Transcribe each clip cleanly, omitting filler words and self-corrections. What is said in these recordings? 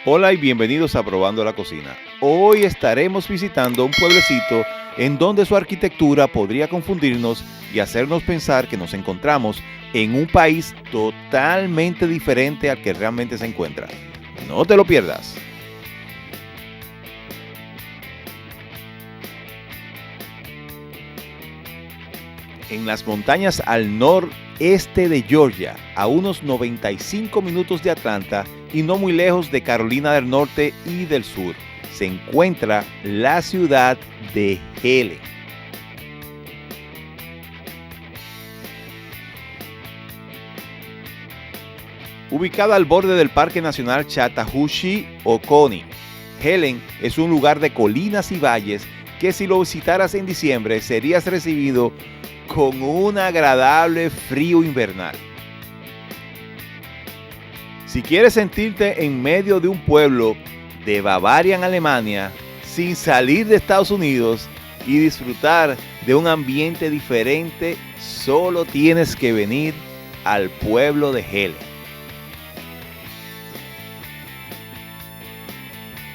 Hola y bienvenidos a Probando la Cocina. Hoy estaremos visitando un pueblecito en donde su arquitectura podría confundirnos y hacernos pensar que nos encontramos en un país totalmente diferente al que realmente se encuentra. No te lo pierdas. En las montañas al noreste de Georgia, a unos 95 minutos de Atlanta y no muy lejos de Carolina del Norte y del Sur, se encuentra la ciudad de Helen. Ubicada al borde del Parque Nacional Chattahoochee-Oconee, Helen es un lugar de colinas y valles que si lo visitaras en diciembre serías recibido con un agradable frío invernal. Si quieres sentirte en medio de un pueblo de Bavaria en Alemania, sin salir de Estados Unidos y disfrutar de un ambiente diferente, solo tienes que venir al pueblo de Helen.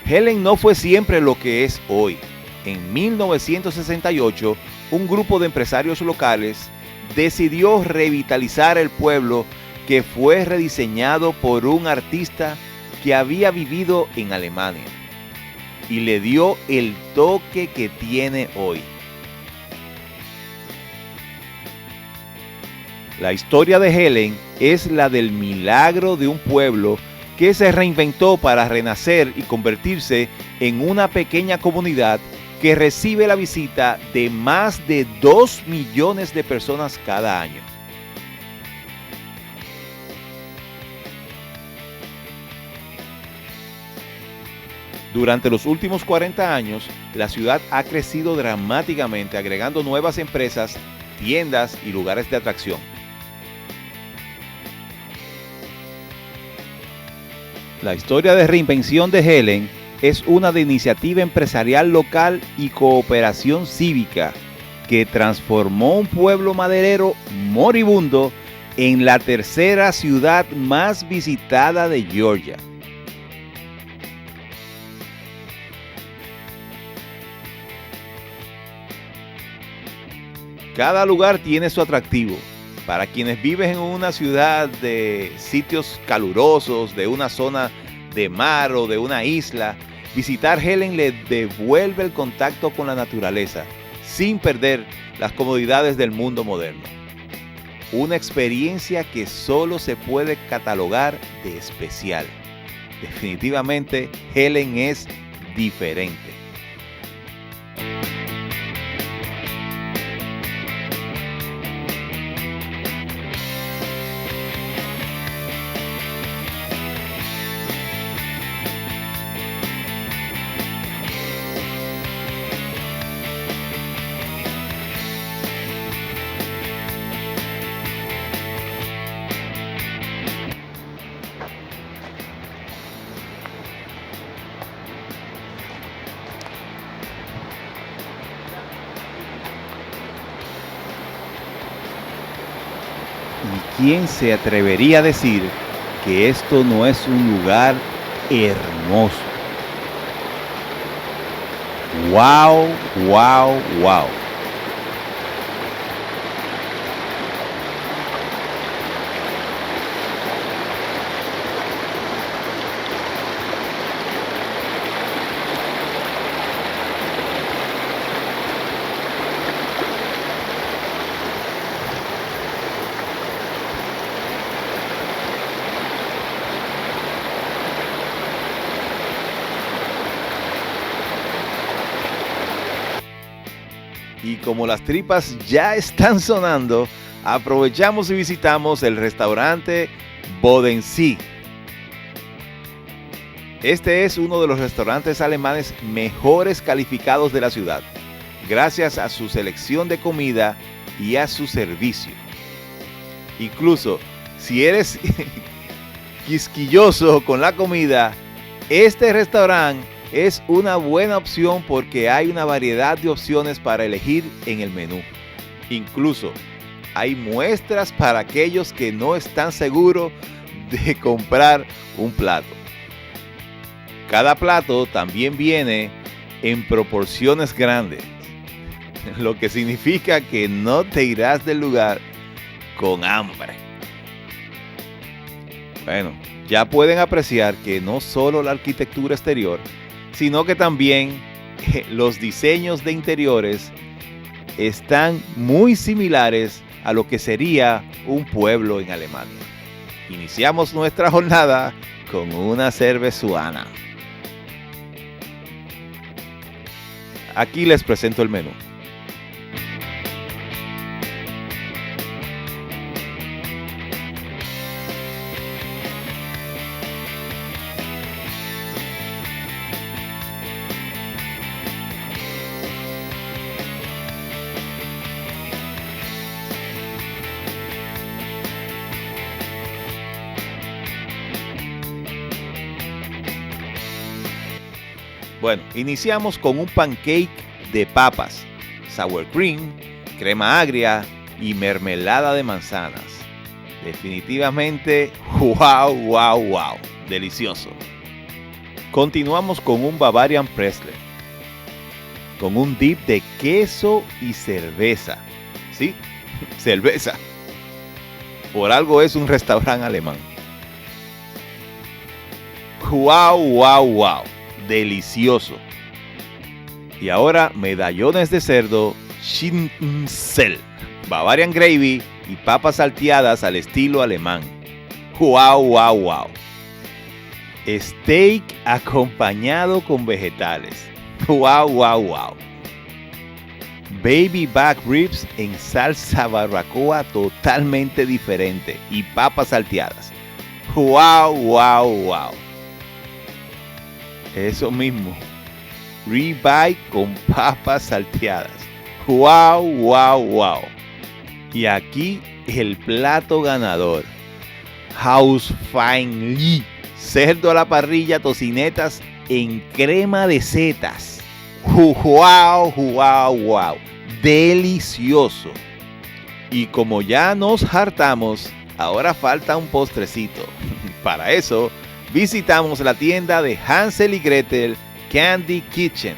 Helen no fue siempre lo que es hoy. En 1968, un grupo de empresarios locales decidió revitalizar el pueblo que fue rediseñado por un artista que había vivido en Alemania y le dio el toque que tiene hoy. La historia de Helen es la del milagro de un pueblo que se reinventó para renacer y convertirse en una pequeña comunidad que recibe la visita de más de 2 millones de personas cada año. Durante los últimos 40 años, la ciudad ha crecido dramáticamente, agregando nuevas empresas, tiendas y lugares de atracción. La historia de reinvención de Helen es una de iniciativa empresarial local y cooperación cívica que transformó un pueblo maderero moribundo en la tercera ciudad más visitada de Georgia. Cada lugar tiene su atractivo. Para quienes viven en una ciudad de sitios calurosos, de una zona de mar o de una isla, visitar Helen le devuelve el contacto con la naturaleza, sin perder las comodidades del mundo moderno. Una experiencia que solo se puede catalogar de especial. Definitivamente, Helen es diferente. ¿Y quién se atrevería a decir que esto no es un lugar hermoso? ¡Wow, wow, wow! Y como las tripas ya están sonando, aprovechamos y visitamos el restaurante Bodensee. Este es uno de los restaurantes alemanes mejores calificados de la ciudad, gracias a su selección de comida y a su servicio. Incluso si eres quisquilloso con la comida, este restaurante es una buena opción porque hay una variedad de opciones para elegir en el menú. Incluso hay muestras para aquellos que no están seguros de comprar un plato. cada plato también viene en proporciones grandes, lo que significa que no te irás del lugar con hambre. Bueno, ya pueden apreciar que no solo la arquitectura exterior, sino que también los diseños de interiores están muy similares a lo que sería un pueblo en Alemania. Iniciamos nuestra jornada con una cervezuana. Aquí les presento el menú. Bueno, iniciamos con un pancake de papas, sour cream, crema agria y mermelada de manzanas. Definitivamente, wow, delicioso. Continuamos con un Bavarian Pretzl, con un dip de queso y cerveza. Sí, cerveza. Por algo es un restaurante alemán. Wow. Delicioso. Y ahora medallones de cerdo Schnitzel, Bavarian Gravy y papas salteadas al estilo alemán. Wow. Steak acompañado con vegetales. Wow. Baby back ribs en salsa barbacoa totalmente diferente y papas salteadas. Wow. Eso mismo. Ribeye con papas salteadas. Wow. Y aquí el plato ganador. Hausfeinli. Cerdo a la parrilla, tocinetas en crema de setas. Wow. Delicioso. Y como ya nos hartamos, ahora falta un postrecito. Para eso, visitamos la tienda de Hansel y Gretel Candy Kitchen,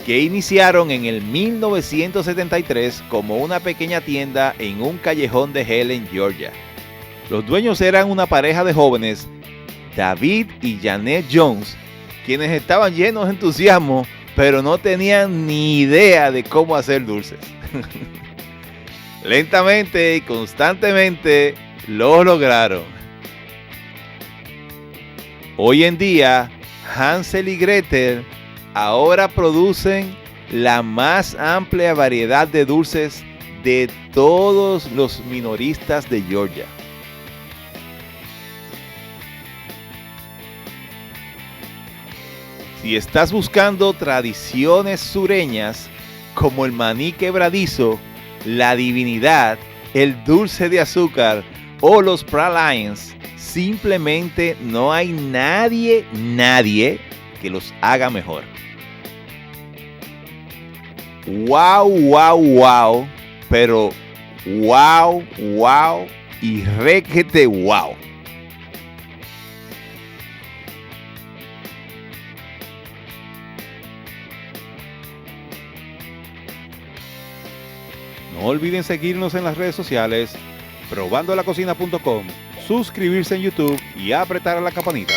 que iniciaron en el 1973 como una pequeña tienda en un callejón de Helen, Georgia. Los dueños eran una pareja de jóvenes, David y Janet Jones, quienes estaban llenos de entusiasmo, pero no tenían ni idea de cómo hacer dulces. Lentamente y constantemente lo lograron. Hoy en día, Hansel y Gretel ahora producen la más amplia variedad de dulces de todos los minoristas de Georgia. Si estás buscando tradiciones sureñas como el maní quebradizo, la divinidad, el dulce de azúcar o los pralines, simplemente no hay nadie que los haga mejor. Wow, pero wow y requete wow. No olviden seguirnos en las redes sociales, probandolacocina.com, suscribirse en YouTube y apretar a la campanita.